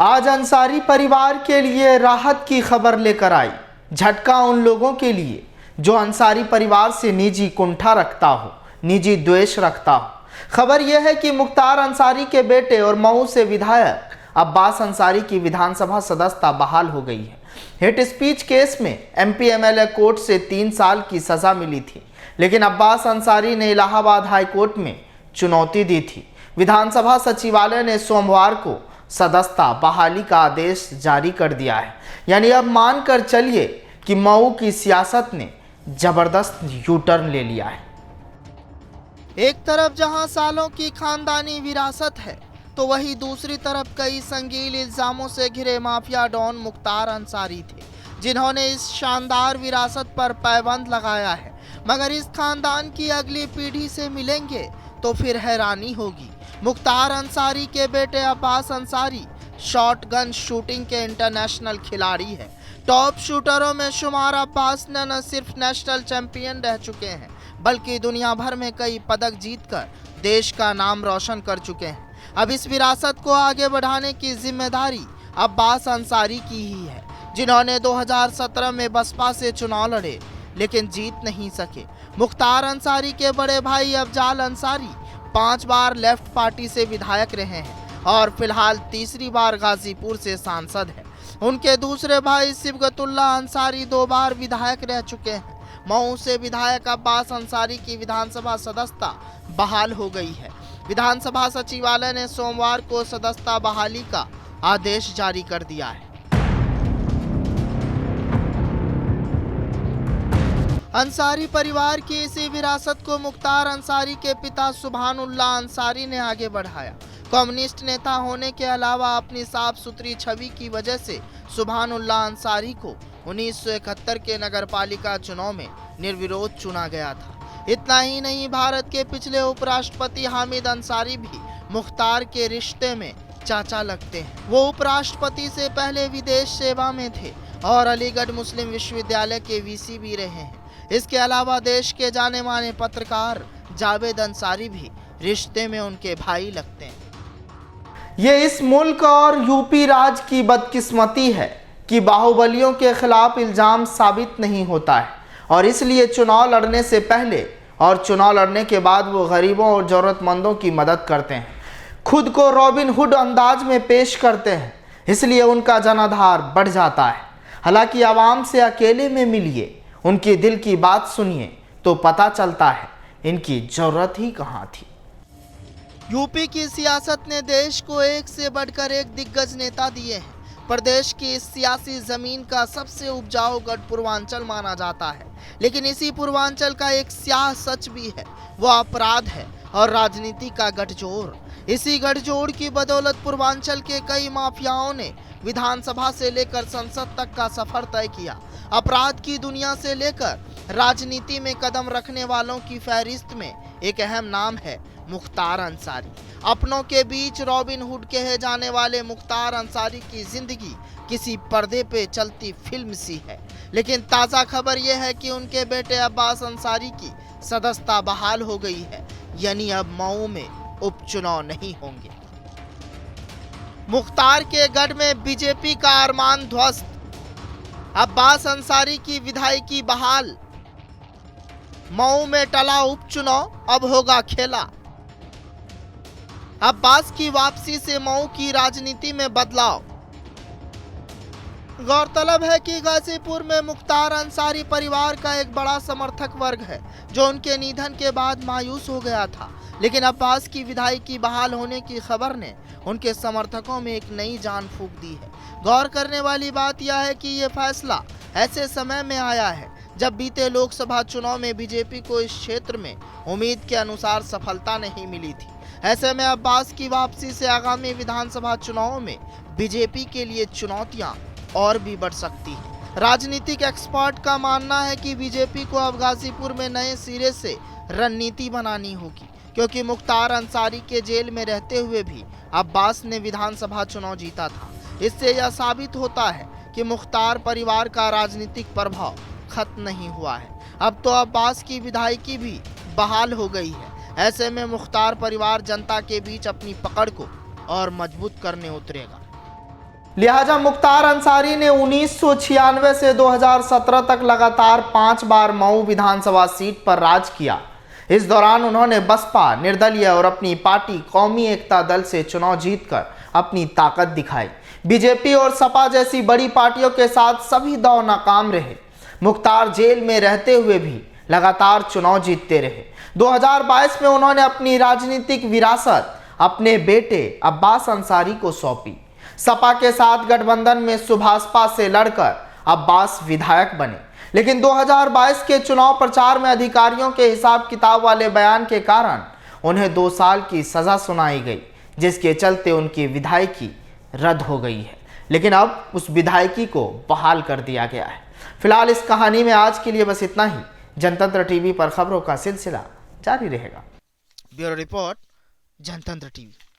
आज अंसारी परिवार के लिए राहत की खबर लेकर आई। झटका उन लोगों के लिए जो अंसारी परिवार से निजी कुंठा रखता हो, निजी द्वेष रखता हो। खबर यह है कि मुख्तार अंसारी के बेटे और मऊ से विधायक अब्बास अंसारी की विधानसभा सदस्यता बहाल हो गई है। हेट स्पीच केस में एमपी एमएलए कोर्ट से 3 साल की सजा मिली थी, लेकिन अब्बास अंसारी ने इलाहाबाद हाई कोर्ट में चुनौती दी थी। विधानसभा सचिवालय ने सोमवार को सदस्यता बहाली का आदेश जारी कर दिया है। यानी अब मान कर चलिए कि मऊ की सियासत ने जबरदस्त यू टर्न ले लिया है। एक तरफ जहां सालों की खानदानी विरासत है, तो वहीं दूसरी तरफ कई संगीन इल्जामों से घिरे माफिया डॉन मुख्तार अंसारी थे, जिन्होंने इस शानदार विरासत पर पैबंद लगाया है। मगर इस खानदान की अगली पीढ़ी से मिलेंगे तो फिर हैरानी होगी। मुख्तार अंसारी के बेटे अब्बास अंसारी शॉटगन शूटिंग के इंटरनेशनल खिलाड़ी हैं। टॉप शूटरों में शुमार अब्बास न सिर्फ नेशनल चैंपियन रह चुके हैं, बल्कि दुनिया भर में कई पदक जीतकर देश का नाम रोशन कर चुके हैं। अब इस विरासत को आगे बढ़ाने की जिम्मेदारी अब्बास अंसारी की ही है, जिन्होंने 2017 में बसपा से चुनाव लड़े लेकिन जीत नहीं सके। मुख्तार अंसारी के बड़े भाई अफजाल अंसारी 5 बार लेफ्ट पार्टी से विधायक रहे हैं और फिलहाल तीसरी बार गाजीपुर से सांसद हैं। उनके दूसरे भाई सिबगतुल्ला अंसारी 2 बार विधायक रह चुके हैं। मऊ से विधायक अब्बास अंसारी की विधानसभा सदस्यता बहाल हो गई है। विधानसभा सचिवालय ने सोमवार को सदस्यता बहाली का आदेश जारी कर दिया है। अंसारी परिवार की इसी विरासत को मुख्तार अंसारी के पिता सुभानुल्लाह अंसारी ने आगे बढ़ाया। कम्युनिस्ट नेता होने के अलावा अपनी साफ सुथरी छवि की वजह से सुभानुल्लाह अंसारी को 1971 के नगरपालिका चुनाव में निर्विरोध चुना गया था। इतना ही नहीं, भारत के पिछले उपराष्ट्रपति हामिद अंसारी भी मुख्तार के रिश्ते में चाचा लगते हैं। वो उपराष्ट्रपति से पहले विदेश सेवा में थे और अलीगढ़ मुस्लिम विश्वविद्यालय के वीसी भी रहे हैं। इसके अलावा देश के जाने माने पत्रकार जावेद अंसारी भी रिश्ते में उनके भाई लगते हैं। ये इस मुल्क और यूपी राज की बदकिस्मती है कि बाहुबलियों के खिलाफ इल्जाम साबित नहीं होता है, और इसलिए चुनाव लड़ने से पहले और चुनाव लड़ने के बाद वो गरीबों और जरूरतमंदों की मदद करते हैं, खुद को रॉबिन हुड अंदाज में पेश करते हैं, इसलिए उनका जनाधार बढ़ जाता है। हालांकि आवाम से अकेले में मिलिए, उनकी दिल की बात सुनिए, तो पता चलता है इनकी जरूरत ही कहाँ थी। यूपी की सियासत ने देश को एक से बढ़कर एक दिग्गज नेता दिए हैं। प्रदेश की इस सियासी जमीन का सबसे उपजाऊ गढ़ पूर्वांचल माना जाता है, लेकिन इसी पूर्वांचल का एक स्याह सच भी है, वो अपराध है और राजनीति का गठजोड़। इसी गठजोड़ की बदौलत पूर्वांचल के कई माफियाओं ने विधानसभा से लेकर संसद तक का सफर तय किया। अपराध की दुनिया से लेकर राजनीति में कदम रखने वालों की फहरिस्त में एक अहम नाम है मुख्तार अंसारी। अपनों के बीच रॉबिन हुड कहे जाने वाले मुख्तार अंसारी की जिंदगी किसी पर्दे पे चलती फिल्म सी है। लेकिन ताज़ा खबर यह है कि उनके बेटे अब्बास अंसारी की सदस्यता बहाल हो गई है, यानी अब मऊ में उपचुनाव नहीं होंगे। मुख्तार के गढ़ में बीजेपी का अरमान ध्वस्त, अब्बास अंसारी की विधायकी बहाल, मऊ में टला उपचुनाव, अब होगा खेला। अब्बास की वापसी से मऊ की राजनीति में बदलाव। गौरतलब है कि गाजीपुर में मुख्तार अंसारी परिवार का एक बड़ा समर्थक वर्ग है, जो उनके निधन के बाद मायूस हो गया था। लेकिन अब्बास की विधायकी बहाल होने की खबर ने उनके समर्थकों में एक नई जान फूंक दी है। गौर करने वाली बात यह है कि ये फैसला ऐसे समय में आया है जब बीते लोकसभा चुनाव में बीजेपी को इस क्षेत्र में उम्मीद के अनुसार सफलता नहीं मिली थी। ऐसे में अब्बास की वापसी से आगामी विधानसभा चुनावों में बीजेपी के लिए चुनौतियां और भी बढ़ सकती हैं। राजनीतिक एक्सपर्ट का मानना है कि बीजेपी को अब गाजीपुर में नए सिरे से रणनीति बनानी होगी, क्योंकि मुख्तार अंसारी के जेल में रहते हुए भी अब्बास ने विधानसभा चुनाव जीता था। इससे यह साबित होता है कि मुख्तार परिवार का राजनीतिक प्रभाव खत्म नहीं हुआ है। अब तो अब्बास की विधायकी भी बहाल हो गई है। ऐसे में मुख्तार परिवार जनता के बीच अपनी पकड़ को और मजबूत करने उतरेगा। लिहाजा मुख्तार अंसारी ने 1996 से 2017 तक लगातार 5 बार मऊ विधानसभा सीट पर राज किया। इस दौरान उन्होंने बसपा, निर्दलीय और अपनी पार्टी कौमी एकता दल से चुनाव जीतकर अपनी ताकत दिखाई। बीजेपी और सपा जैसी बड़ी पार्टियों के साथ सभी दांव नाकाम रहे। मुख्तार जेल में रहते हुए भी लगातार चुनाव जीतते रहे। 2022 में उन्होंने अपनी राजनीतिक विरासत अपने बेटे अब्बास अंसारी को सौंपी। सपा के साथ गठबंधन में सुभाषपा से लड़कर अब्बास विधायक बने, लेकिन 2022 के चुनाव प्रचार में अधिकारियों के हिसाब किताब वाले बयान के कारण उन्हें 2 साल की सजा सुनाई गई, जिसके चलते उनकी विधायकी रद्द हो गई है। लेकिन अब उस विधायकी को बहाल कर दिया गया है। फिलहाल इस कहानी में आज के लिए बस इतना ही। जनतंत्र टीवी पर खबरों का सिलसिला जारी रहेगा। ब्यूरो रिपोर्ट, जनतंत्र टीवी।